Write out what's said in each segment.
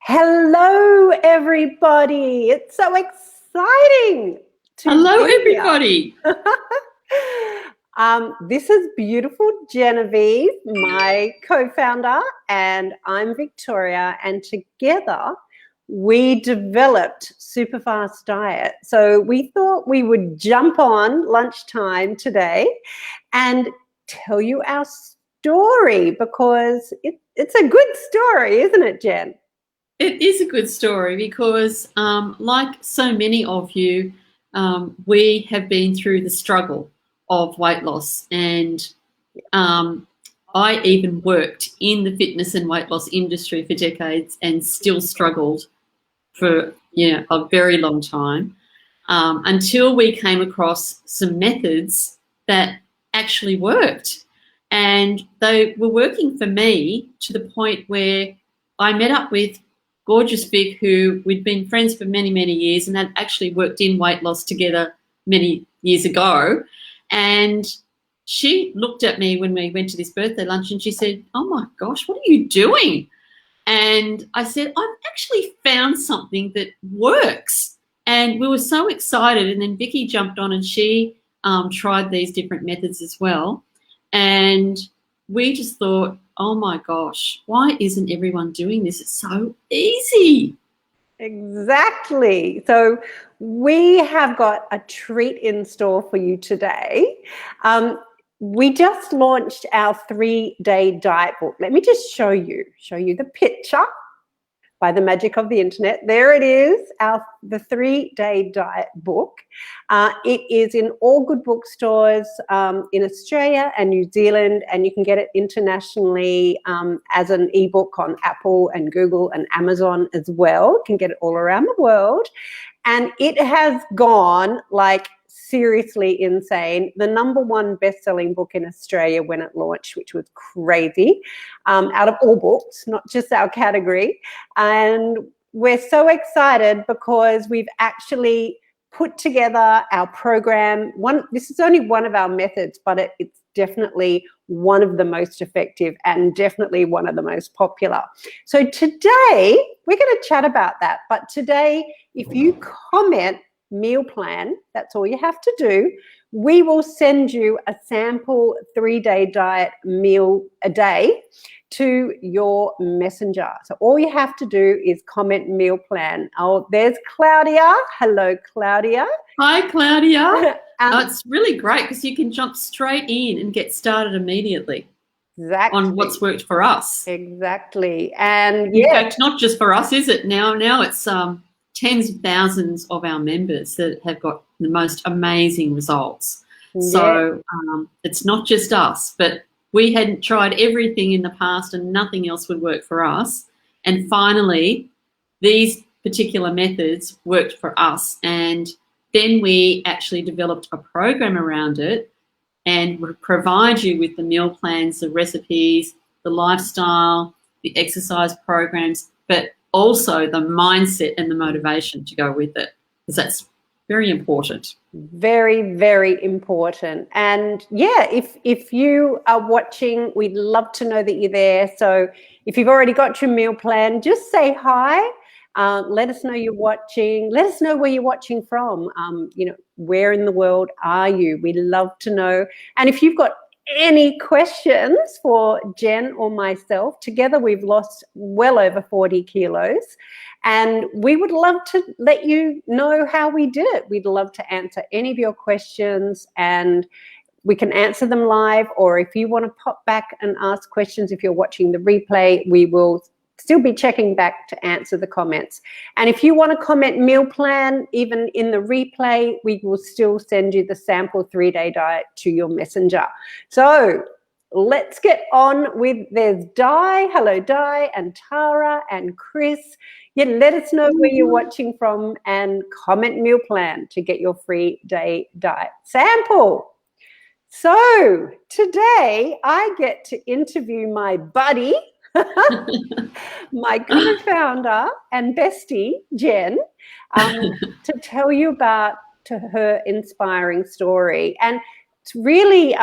Hello, everybody. It's so exciting to Hello, be here. everybody. This is beautiful Genevieve, my co-founder, and I'm Victoria, and together we developed SuperFastDiet. So we thought we would jump on lunchtime today and tell you our story because it's a good story, isn't it, Jen? It is a good story because, like so many of you, we have been through the struggle of weight loss. And I even worked in the fitness and weight loss industry for decades and still struggled for a very long time until we came across some methods that actually worked. And they were working for me to the point where I met up with gorgeous Vic, who we'd been friends for many, many years and had actually worked in weight loss together many years ago. And she looked at me when we went to this birthday lunch and she said, "Oh my gosh, what are you doing?" And I said, "I've actually found something that works." And we were so excited. And then Vicky jumped on and she tried these different methods as well. And we just thought, oh my gosh, why isn't everyone doing this? It's so easy. Exactly. So we have got a treat in store for you today. We just launched our 3-day diet book. Let me just show you the picture. By the magic of the internet, there it is, the 3-day diet book. It is in all good bookstores in Australia and New Zealand, and you can get it internationally as an ebook on Apple and Google and Amazon as well. You can get it all around the world, and it has gone like seriously insane. The #1 best-selling book in Australia when it launched, which was crazy, out of all books, not just our category. And we're so excited because we've actually put together our program. This is only one of our methods, but it's definitely one of the most effective and definitely one of the most popular. So today we're going to chat about that. But today, if you comment meal plan, that's all you have to do. We will send you a sample 3-day diet meal a day to your messenger. So all you have to do is comment meal plan. Oh, there's Claudia. Hello, Claudia. Hi, Claudia. It's really great because you can jump straight in and get started immediately. Exactly. On what's worked for us. Exactly. And in fact, not just for us, is it? Now it's tens of thousands of our members that have got the most amazing results. Yeah. So it's not just us, but we hadn't tried everything in the past and nothing else would work for us. And finally, these particular methods worked for us. And then we actually developed a program around it and provide you with the meal plans, the recipes, the lifestyle, the exercise programs, but also the mindset and the motivation to go with it, because that's very important. Very, very important. And yeah, if you are watching, we'd love to know that you're there. So if you've already got your meal plan, just say hi. Let us know you're watching. Let us know where you're watching from. Where in the world are you? We'd love to know. And if you've got any questions for Jen or myself, together we've lost well over 40 kilos. And we would love to let you know how we did it. We'd love to answer any of your questions, and we can answer them live. Or if you want to pop back and ask questions, if you're watching the replay, we will still be checking back to answer the comments. And if you want to comment meal plan, even in the replay, we will still send you the sample 3-day diet to your messenger. So let's get on with, there's Di. Hello, Di, and Tara and Chris. Yeah, let us know where you're watching from and comment meal plan to get your free day diet sample. So today I get to interview my buddy, my co-founder and bestie, Jen, to tell you about her inspiring story. And it's really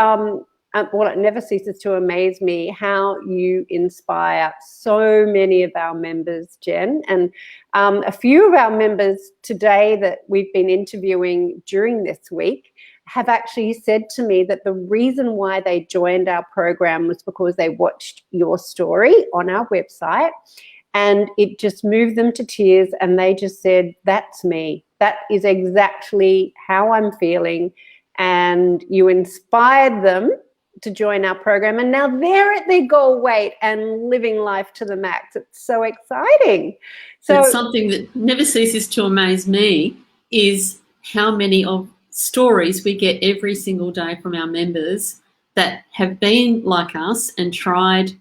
well, it never ceases to amaze me how you inspire so many of our members, Jen. And a few of our members today that we've been interviewing during this week have actually said to me that the reason why they joined our program was because they watched your story on our website, and it just moved them to tears, and they just said, that's me. That is exactly how I'm feeling. And you inspired them to join our program, and now they're at their goal weight and living life to the max. It's so exciting. So it's something that never ceases to amaze me is how many of stories we get every single day from our members that have been like us and tried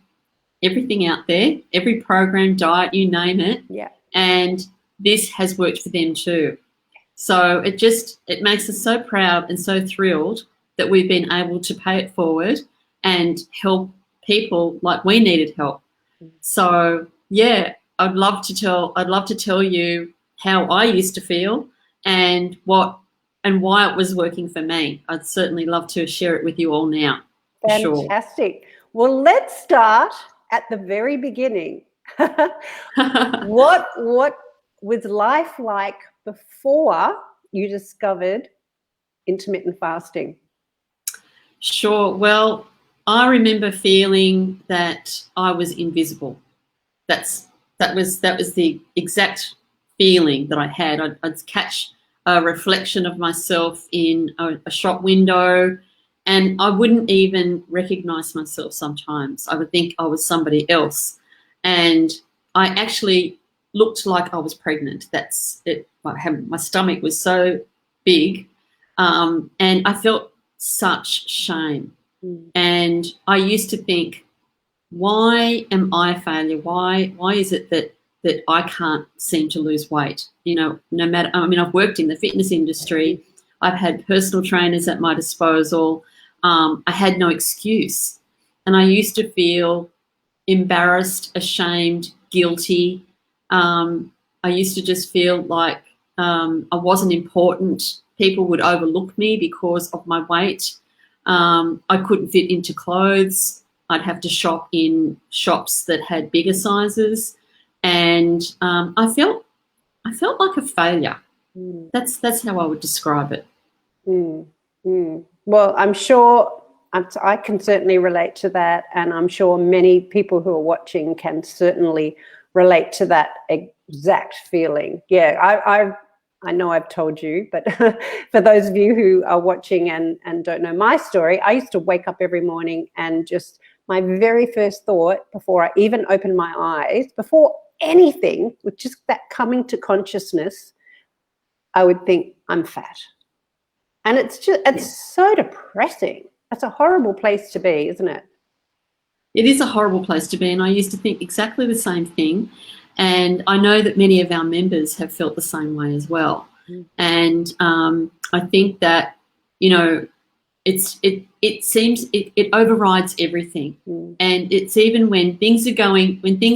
everything out there, every program, diet, you name it. Yeah. And this has worked for them too. So it makes us so proud and so thrilled that we've been able to pay it forward and help people like we needed help. So yeah, I'd love to tell you how I used to feel and why it was working for me. I'd certainly love to share it with you all now. Fantastic. Sure. Well, let's start at the very beginning. What was life like before you discovered intermittent fasting? Sure. Well, I remember feeling that I was invisible. That was the exact feeling that I had. I'd catch a reflection of myself in a shop window, and I wouldn't even recognize myself sometimes. I would think I was somebody else. And I actually looked like I was pregnant. That's it. My stomach was so big, and I felt such shame. And I used to think, why am I a failure? Why is it that I can't seem to lose weight? No matter, I've worked in the fitness industry. I've had personal trainers at my disposal. I had no excuse. And I used to feel embarrassed, ashamed, guilty. I used to just feel like I wasn't important. People would overlook me because of my weight. I couldn't fit into clothes. I'd have to shop in shops that had bigger sizes, and I felt like a failure. That's how I would describe it. Well, I'm sure I can certainly relate to that, and I'm sure many people who are watching can certainly relate to that exact feeling. Yeah, I know I've told you, but for those of you who are watching and don't know my story, I used to wake up every morning and just my very first thought before I even opened my eyes, before anything, with just that coming to consciousness, I would think, I'm fat. And it's so depressing. That's a horrible place to be, isn't it? It is a horrible place to be, and I used to think exactly the same thing. And I know that many of our members have felt the same way as well. And I think that, it seems it overrides everything. And it's even when things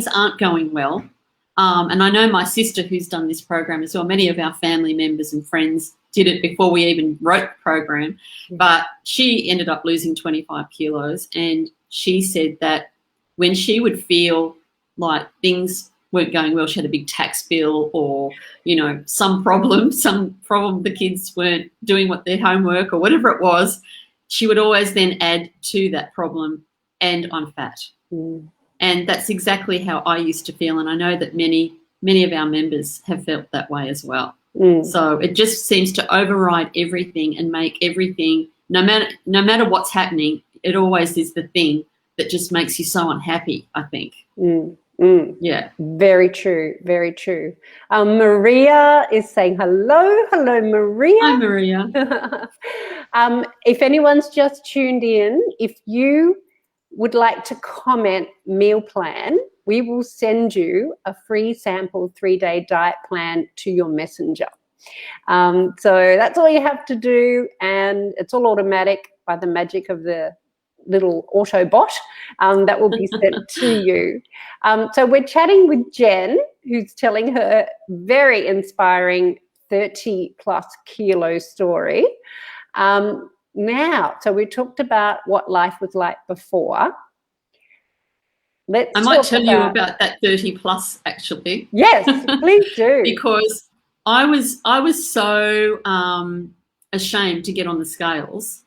aren't going well. And I know my sister, who's done this program as well, many of our family members and friends did it before we even wrote the program, but she ended up losing 25 kilos. And she said that when she would feel like things weren't going well, she had a big tax bill or, some problem, the kids weren't doing their homework or whatever it was, she would always then add to that problem, and I'm fat. And that's exactly how I used to feel. And I know that many of our members have felt that way as well. So it just seems to override everything and make everything, no matter what's happening, it always is the thing that just makes you so unhappy, I think. Yeah. Very true. Very true. Maria is saying hello. Hello, Maria. Hi, Maria. If anyone's just tuned in, if you would like to comment meal plan, we will send you a free sample 3-day diet plan to your messenger. So that's all you have to do, and it's all automatic by the magic of the little Autobot that will be sent to you. So we're chatting with Jen, who's telling her very inspiring 30+ kilo story. now. So we talked about what life was like before. I might tell you about that 30 plus, actually. Yes, please do. Because I was so ashamed to get on the scales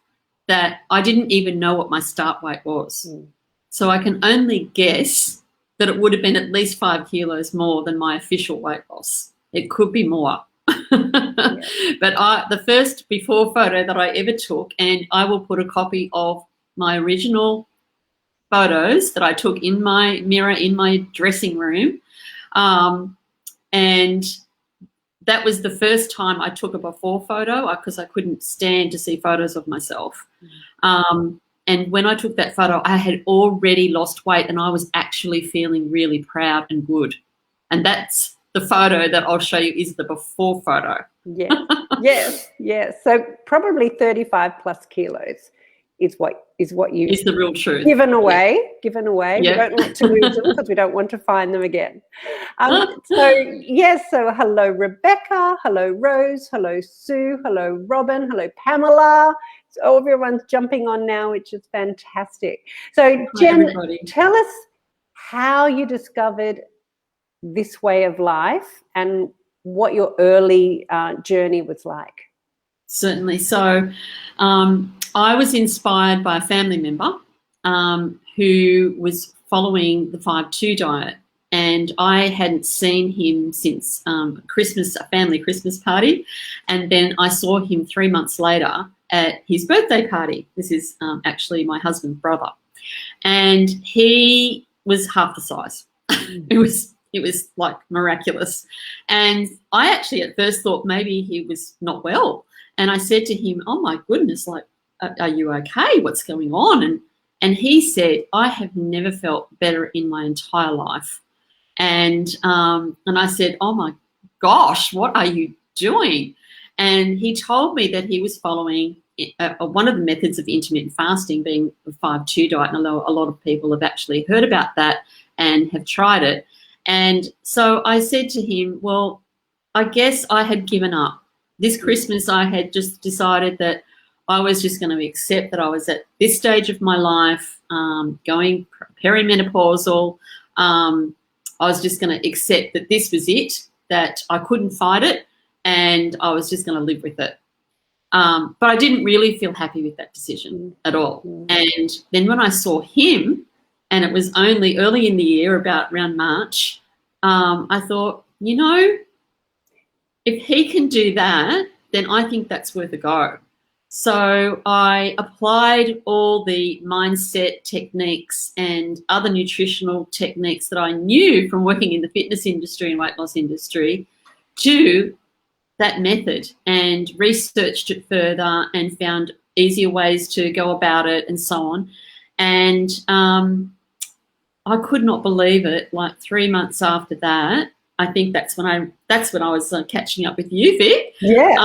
that I didn't even know what my start weight was. So I can only guess that it would have been at least 5 kilos more than my official weight loss. It could be more. But the first before photo that I ever took, and I will put a copy of my original photos that I took in my mirror in my dressing room, and that was the first time I took a before photo because I couldn't stand to see photos of myself. And when I took that photo, I had already lost weight and I was actually feeling really proud and good. And that's the photo that I'll show you is the before photo. Yes. So probably 35 plus kilos is what you is the real truth. Given away. We don't like to lose them because we don't want to find them again. So hello Rebecca, hello Rose, hello Sue, hello Robin, hello Pamela. So everyone's jumping on now, which is fantastic. So Jen, tell us how you discovered this way of life and what your early journey was like. Certainly. So I was inspired by a family member who was following the 5-2 diet, and I hadn't seen him since a family Christmas party, and then I saw him 3 months later at his birthday party. This is actually my husband's brother, and he was half the size. It was like miraculous, and I actually at first thought maybe he was not well. And I said to him, "Oh my goodness, like, are you okay? What's going on?" And he said, "I have never felt better in my entire life." And I said, "Oh my gosh, what are you doing?" And he told me that he was following one of the methods of intermittent fasting, being the 5-2 diet. And a lot of people have actually heard about that and have tried it. And so I said to him, well, I guess I had given up. This Christmas I had just decided that I was just going to accept that I was at this stage of my life, going perimenopausal. I was just going to accept that this was it, that I couldn't fight it, and I was just going to live with it. But I didn't really feel happy with that decision at all. And then when I saw him, and it was only early in the year, around March, I thought, if he can do that, then I think that's worth a go. So I applied all the mindset techniques and other nutritional techniques that I knew from working in the fitness industry and weight loss industry to that method, and researched it further and found easier ways to go about it and so on. And I could not believe it. Like 3 months after that, I think that's when I was catching up with you, Vic. Yeah.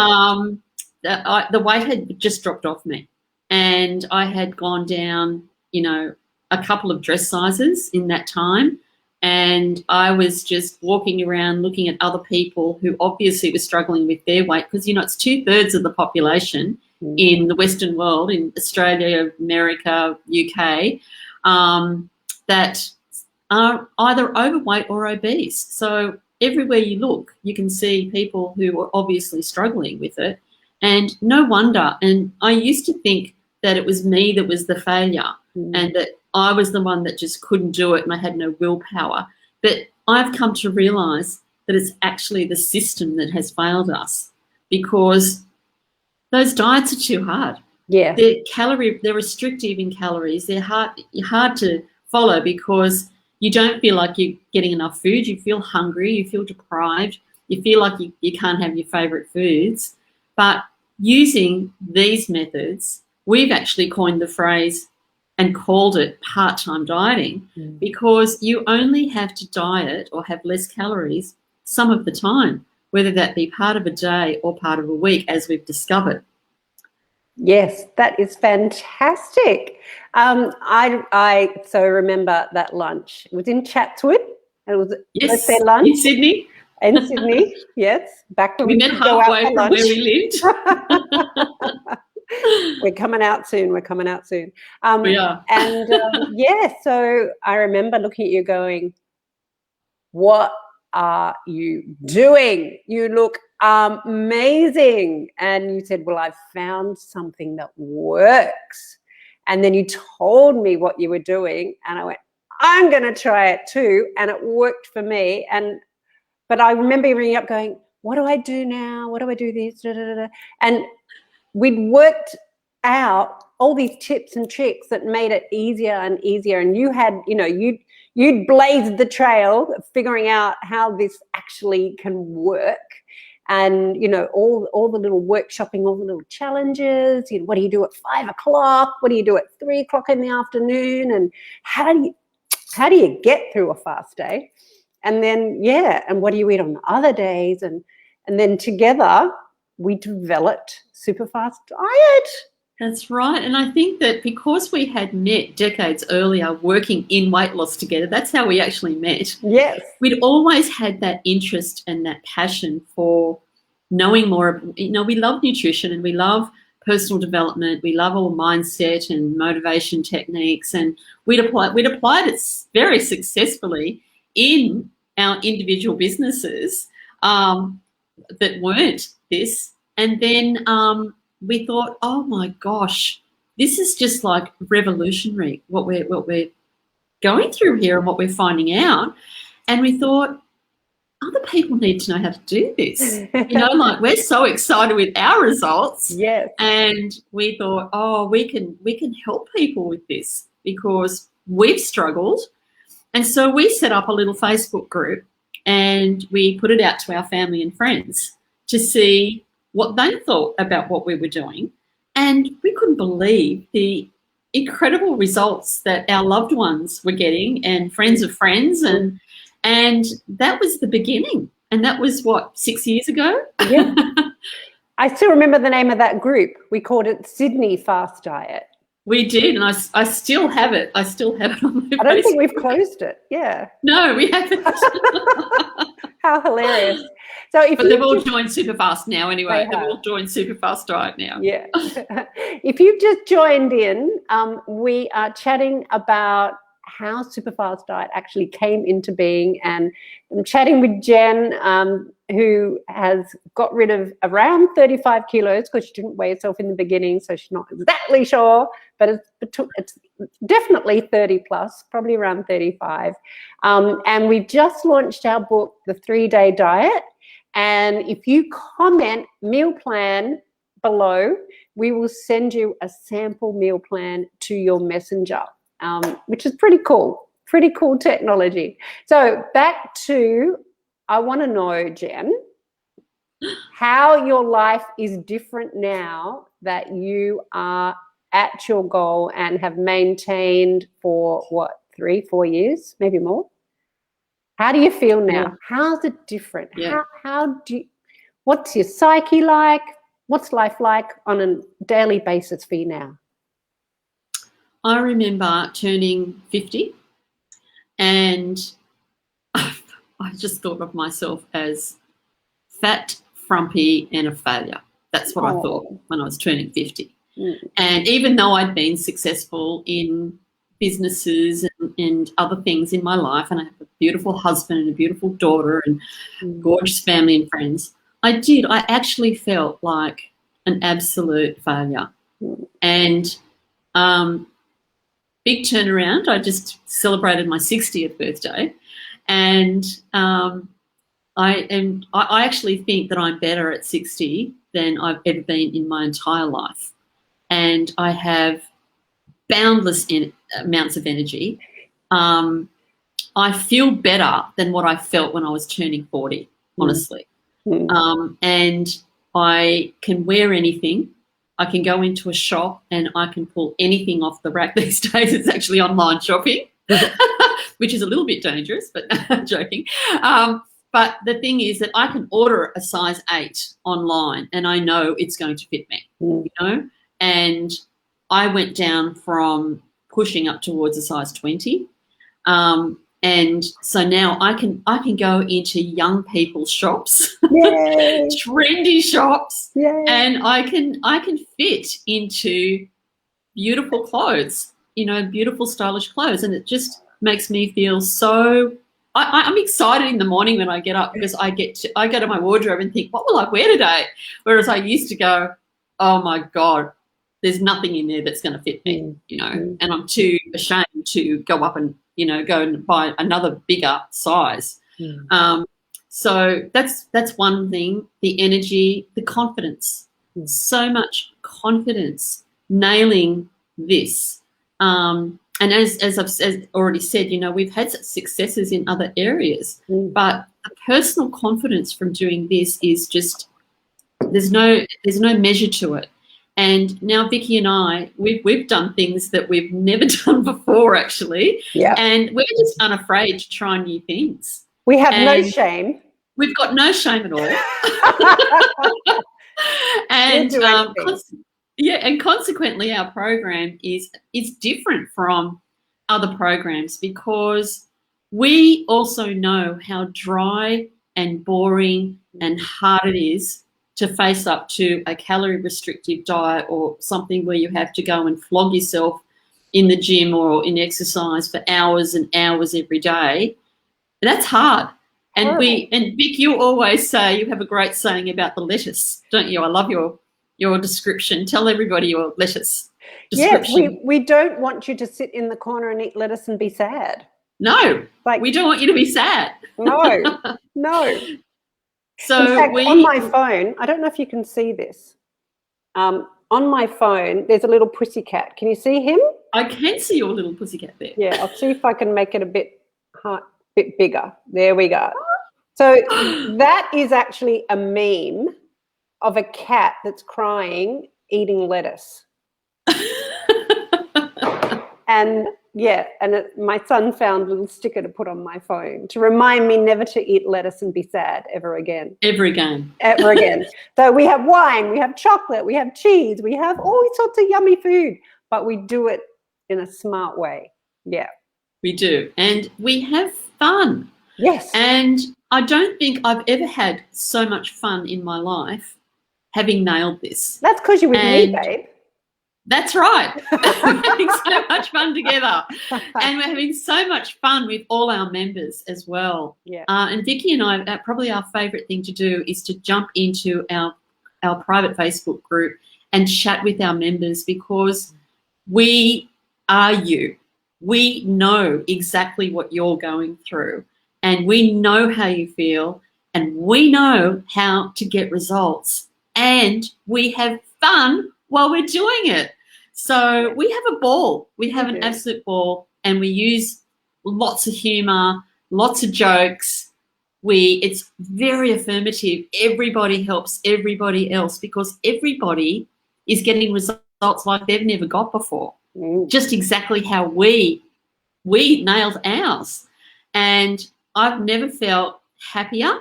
The weight had just dropped off me, and I had gone down, a couple of dress sizes in that time. And I was just walking around looking at other people who obviously were struggling with their weight, because, it's 2/3 of the population in the Western world, in Australia, America, UK, that are either overweight or obese. So everywhere you look, you can see people who are obviously struggling with it. And no wonder. And I used to think that it was me that was the failure and that I was the one that just couldn't do it and I had no willpower. But I've come to realise that it's actually the system that has failed us, because those diets are too hard. Yeah. They're restrictive in calories. They're hard to follow because you don't feel like you're getting enough food. You feel hungry. You feel deprived. You feel like you can't have your favourite foods. But using these methods, we've actually coined the phrase and called it part-time dieting, because you only have to diet or have less calories some of the time, whether that be part of a day or part of a week, as we've discovered. Yes, that is fantastic. I so remember that lunch. It was in Chatswood. It was birthday lunch in Sydney. In Sydney, yes. Back when we met halfway from where we lived. We're coming out soon. We're coming out soon. We are. And yeah, so I remember looking at you going, what are you doing? You look amazing. And you said, well, I've found something that works. And then you told me what you were doing. And I went, I'm going to try it too. And it worked for me. But I remember ringing up going, what do I do now? What do I do this? Da, da, da, da. And we'd worked out all these tips and tricks that made it easier and easier. And you had, you'd blazed the trail figuring out how this actually can work. And, all the little workshopping, all the little challenges, what do you do at 5 o'clock? What do you do at 3 o'clock in the afternoon? And how do you get through a fast day? And then, and what do you eat on the other days? And then together we developed SuperFastDiet. That's right. And I think that because we had met decades earlier working in weight loss together, that's how we actually met. Yes. We'd always had that interest and that passion for knowing more. We love nutrition and we love personal development. We love all mindset and motivation techniques. And we'd applied it very successfully in our individual businesses that weren't this. And then we thought, oh my gosh, this is just like revolutionary what we're going through here and what we're finding out. And we thought, other people need to know how to do this. Like we're so excited with our results. Yes. And we thought, oh, we can help people with this because we've struggled. And so we set up a little Facebook group and we put it out to our family and friends to see what they thought about what we were doing. And we couldn't believe the incredible results that our loved ones were getting and friends of friends. And that was the beginning. And that was, 6 years ago? Yeah. I still remember the name of that group. We called it Sydney Fast Diet. We did, and I still have it. I still have it on my I don't Facebook. think we've closed it. Yeah. No, we haven't. How hilarious. But they've all joined SuperFast now anyway. They've all joined SuperFastDiet now. Yeah. If you've just joined in, we are chatting about how SuperFastDiet actually came into being, and I'm chatting with Jen, who has got rid of around 35 kilos because she didn't weigh herself in the beginning, so she's not exactly sure, but it's definitely 30 plus, probably around 35. And we've just launched our book, The 3-Day Diet. And if you comment meal plan below, we will send you a sample meal plan to your messenger, which is pretty cool technology. So back to, I want to know, Jen, how your life is different now that you are at your goal and have maintained for 3-4 years, maybe more. How do you feel now? Yeah. How's it different? Yeah. What's your psyche like? What's life like on a daily basis for you now? I remember turning 50 and I just thought of myself as fat, frumpy and a failure. That's what I thought when I was turning 50. Mm. And even though I'd been successful in businesses and other things in my life, and I have a beautiful husband and a beautiful daughter and gorgeous family and friends, I actually felt like an absolute failure. And big turnaround. I just celebrated my 60th birthday, and I actually think that I'm better at 60 than I've ever been in my entire life, and I have boundless amounts of energy. I feel better than what I felt when I was turning 40, honestly. And I can wear anything. I can go into a shop and I can pull anything off the rack these days. It's actually online shopping, which is a little bit dangerous, but I'm joking. But the thing is that I can order a size 8 online and I know it's going to fit me, And I went down from pushing up towards a size 20. And so now I can go into young people's shops, Yay. trendy shops, Yay. and I can fit into beautiful clothes, beautiful stylish clothes, and it just makes me feel so. I'm excited in the morning when I get up because I go to my wardrobe and think, what will I wear today? Whereas I used to go, oh my God, there's nothing in there that's going to fit me, and I'm too ashamed to go up and go and buy another bigger size. So that's one thing. The energy, the confidence, so much confidence, nailing this. And as I've already said, we've had successes in other areas, but the personal confidence from doing this is just there's no measure to it. And now Vicky and I, we've done things that we've never done before, actually. Yeah. And we're just unafraid to try new things. We have no shame. We've got no shame at all. And and consequently, our program is different from other programs because we also know how dry and boring and hard it is to face up to a calorie restrictive diet or something where you have to go and flog yourself in the gym or in exercise for hours and hours every day. That's hard. And Vic, you always say, you have a great saying about the lettuce, don't you? I love your description. Tell everybody your lettuce description. Yes, we don't want you to sit in the corner and eat lettuce and be sad. No, we don't want you to be sad. No. So in fact, on my phone, I don't know if you can see this. On my phone, there's a little pussycat. Can you see him? I can see your little pussycat there. Yeah, I'll see if I can make it a bit bigger. There we go. So that is actually a meme of a cat that's crying, eating lettuce. And my son found a little sticker to put on my phone to remind me never to eat lettuce and be sad ever again. Ever again. So we have wine, we have chocolate, we have cheese, we have all sorts of yummy food, but we do it in a smart way. Yeah. We do. And we have fun. Yes. And I don't think I've ever had so much fun in my life having nailed this. That's because you're with me, babe. That's right. We're having so much fun together. And we're having so much fun with all our members as well. Yeah. And Vicky and I, probably our favourite thing to do is to jump into our private Facebook group and chat with our members because we are you. We know exactly what you're going through and we know how you feel and we know how to get results and we have fun while we're doing it. So we have a ball. We have an absolute ball and we use lots of humour, lots of jokes. It's very affirmative. Everybody helps everybody else because everybody is getting results like they've never got before. Just exactly how we nailed ours. And I've never felt happier.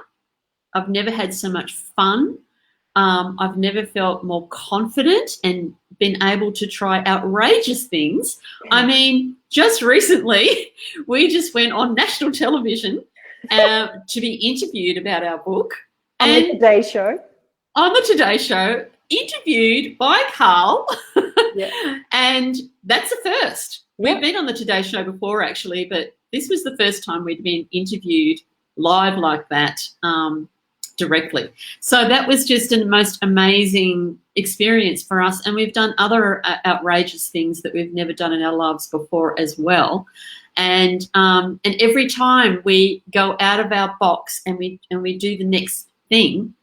I've never had so much fun. I've never felt more confident and been able to try outrageous things. I mean, just recently, we just went on national television to be interviewed about our book. On the Today Show. On the Today Show, interviewed by Carl. And that's a first. We've been on the Today Show before, actually, but this was the first time we'd been interviewed live like that. Directly. So that was just a most amazing experience for us. And we've done other outrageous things that we've never done in our lives before as well. And every time we go out of our box and we do the next thing,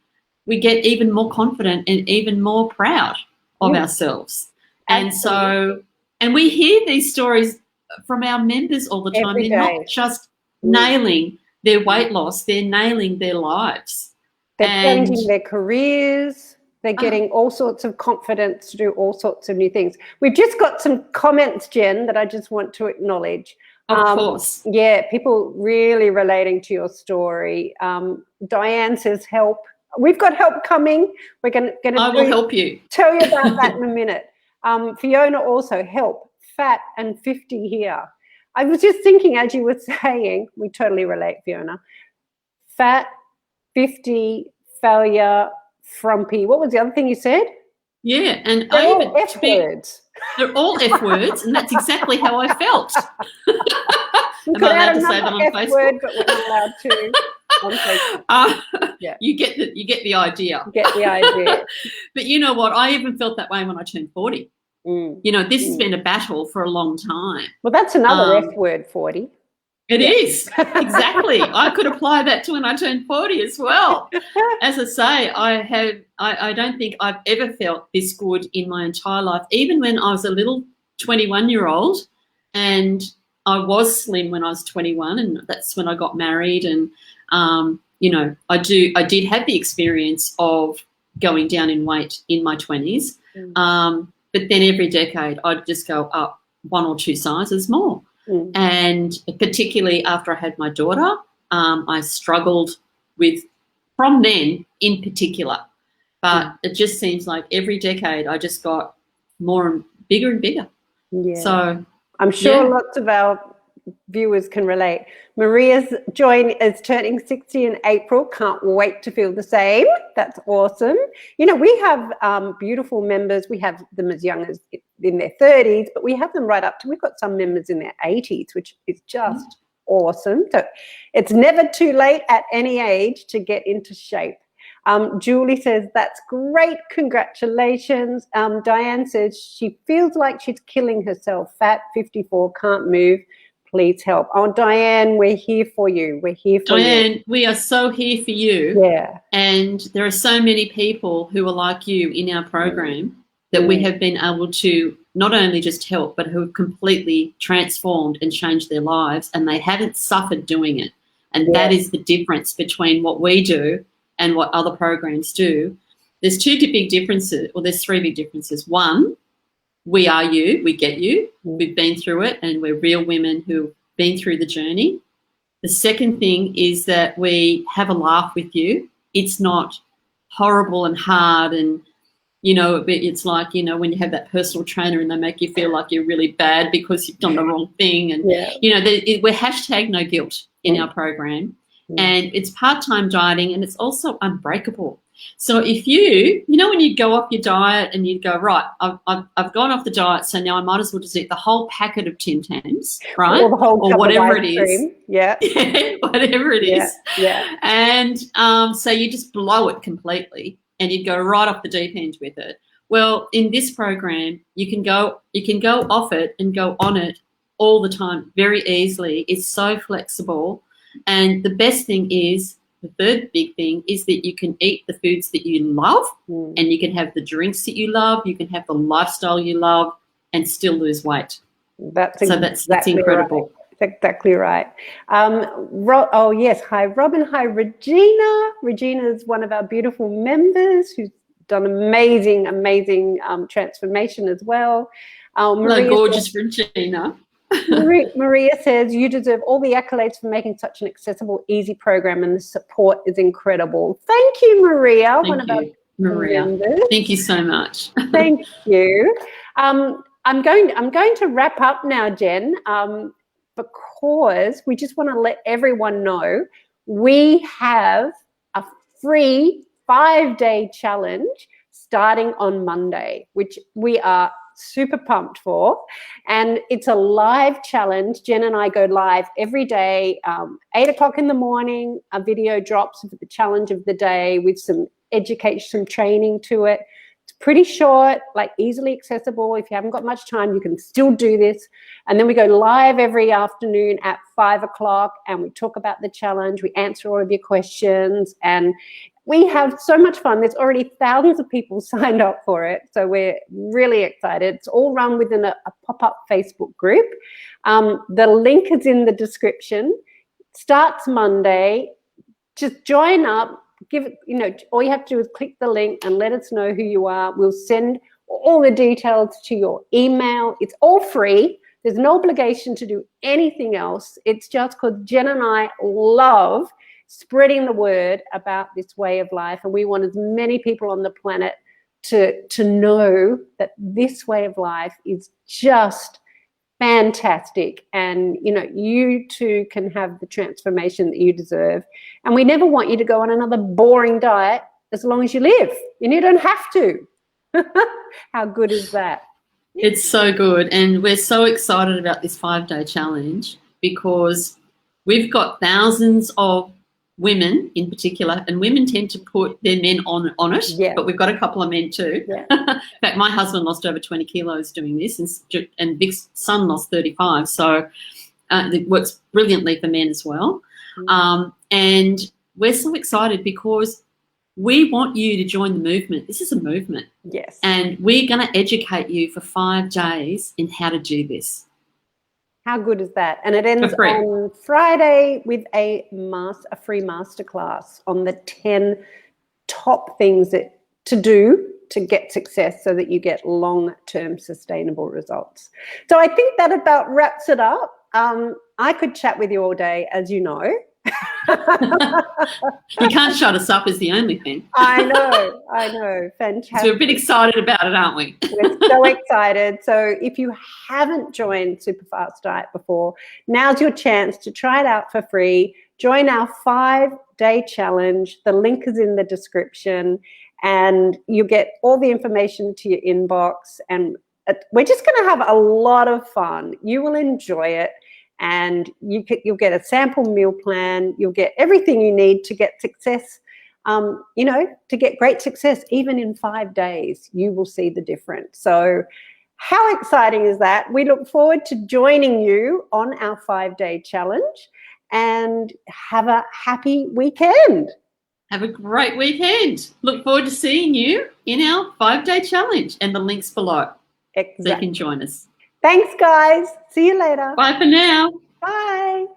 we get even more confident and even more proud of ourselves. And so, and we hear these stories from our members all the time. They're not just nailing their weight loss, they're nailing their lives. They're changing their careers. They're getting all sorts of confidence to do all sorts of new things. We've just got some comments, Jen, that I just want to acknowledge. Of course. Yeah, people really relating to your story. Diane says help. We've got help coming. We're going to I will help you. Tell you about that in a minute. Fiona also help. Fat and 50 here. I was just thinking as you were saying, we totally relate, Fiona. Fat, 50, failure, frumpy. What was the other thing you said? Yeah, and They're all F words. They're all F words, and that's exactly how I felt. Am I allowed to say that on F Facebook? Word, but we're not allowed to on Facebook. Yeah. You get the idea. You get the idea. But you know what? I even felt that way when I turned 40. You know, this has been a battle for a long time. Well, that's another F word, 40. It is, exactly. I could apply that to when I turned 40 as well. As I say, I don't think I've ever felt this good in my entire life. Even when I was a little 21-year-old, and I was slim when I was 21, and that's when I got married. And you know, I did have the experience of going down in weight in my 20s. But then every decade I'd just go up 1 or 2 sizes more. And particularly after I had my daughter, I struggled with, from then in particular. But it just seems like every decade I just got more and bigger. Yeah. So I'm sure lots of our viewers can relate. Maria's is turning 60 in April. Can't wait to feel the same. That's awesome. You know, we have beautiful members. We have them as young as in their 30s, but we have them right up to, we've got some members in their 80s, which is just awesome. So it's never too late at any age to get into shape. Julie says, that's great. Congratulations. Diane says she feels like she's killing herself. Fat, 54, can't move. Please help. Oh, Diane, we're here for you. We're here for you. Diane, we are so here for you. Yeah. And there are so many people who are like you in our program that we have been able to not only just help, but who have completely transformed and changed their lives, and they haven't suffered doing it. And that is the difference between what we do and what other programs do. There's 2 big differences, or there's 3 big differences. One, we are you, we get you, we've been through it, and we're real women who've been through the journey. The second thing is that we have a laugh with you. It's not horrible and hard, and, you know, it's like, you know, when you have that personal trainer and they make you feel like you're really bad because you've done the wrong thing. And, you know, we're hashtag no guilt in our program. And it's part-time dieting, and it's also unbreakable. So if you know, when you go off your diet and you go, right, I've gone off the diet, so now I might as well just eat the whole packet of Tim Tams, right? Or the whole or whatever it is. Yeah. Whatever it is. Yeah. And so you just blow it completely and you'd go right off the deep end with it. Well, in this program, you can go off it and go on it all the time very easily. It's so flexible. And the best thing is, the third big thing is that you can eat the foods that you love, and you can have the drinks that you love, you can have the lifestyle you love, and still lose weight. That's incredible. Right. That's exactly right. Oh, yes. Hi, Robin. Hi, Regina. Regina is one of our beautiful members who's done amazing transformation as well. Maria, gorgeous Regina. Maria says, you deserve all the accolades for making such an accessible, easy program, and the support is incredible. Thank you, Maria. Thank you, Maria. Members. Thank you so much. Thank you. I'm going to wrap up now, Jen, because we just want to let everyone know we have a free 5-day challenge starting on Monday, which we are super pumped for, and it's a live challenge. Jen and I go live every day, 8 o'clock in the morning. A video drops of the challenge of the day with some education training to it. It's pretty short, like easily accessible. If you haven't got much time, you can still do this. And then we go live every afternoon at 5 o'clock, and we talk about the challenge. We answer all of your questions, and we have so much fun. There's already thousands of people signed up for it, so we're really excited. It's all run within a pop-up Facebook group. The link is in the description. Starts Monday. Just join up. Give it, you know, all you have to do is click the link and let us know who you are. We'll send all the details to your email. It's all free. There's no obligation to do anything else. It's just because Jen and I love spreading the word about this way of life, and we want as many people on the planet to know that this way of life is just fantastic. And, you know, you too can have the transformation that you deserve. And we never want you to go on another boring diet as long as you live. And you don't have to. How good is that? It's so good. And we're so excited about this 5-day challenge because we've got thousands of women in particular, and women tend to put their men on it, Yeah. but we've got a couple of men too. Yeah. In fact, my husband lost over 20 kilos doing this, and Vic's son lost 35. So it works brilliantly for men as well. And we're so excited because we want you to join the movement. This is a movement. Yes. And we're going to educate you for 5 days in how to do this. How good is that? And it ends on Friday with a free masterclass on the 10 top things to do to get success so that you get long-term sustainable results. So I think that about wraps it up. I could chat with you all day, as you know. You can't shut us up is the only thing. I know. Fantastic. So we're a bit excited about it, aren't we? We're so excited. So if you haven't joined SuperFastDiet before, now's your chance to try it out for free. Join our 5-day challenge. The link is in the description, and you get all the information to your inbox. And we're just going to have a lot of fun. You will enjoy it. And you'll get a sample meal plan. You'll get everything you need to get success, you know, to get great success. Even in 5 days, you will see the difference. So how exciting is that? We look forward to joining you on our 5-day challenge, and have a happy weekend. Have a great weekend. Look forward to seeing you in our 5-day challenge, and the link's below. Exactly. So you can join us. Thanks, guys. See you later. Bye for now. Bye.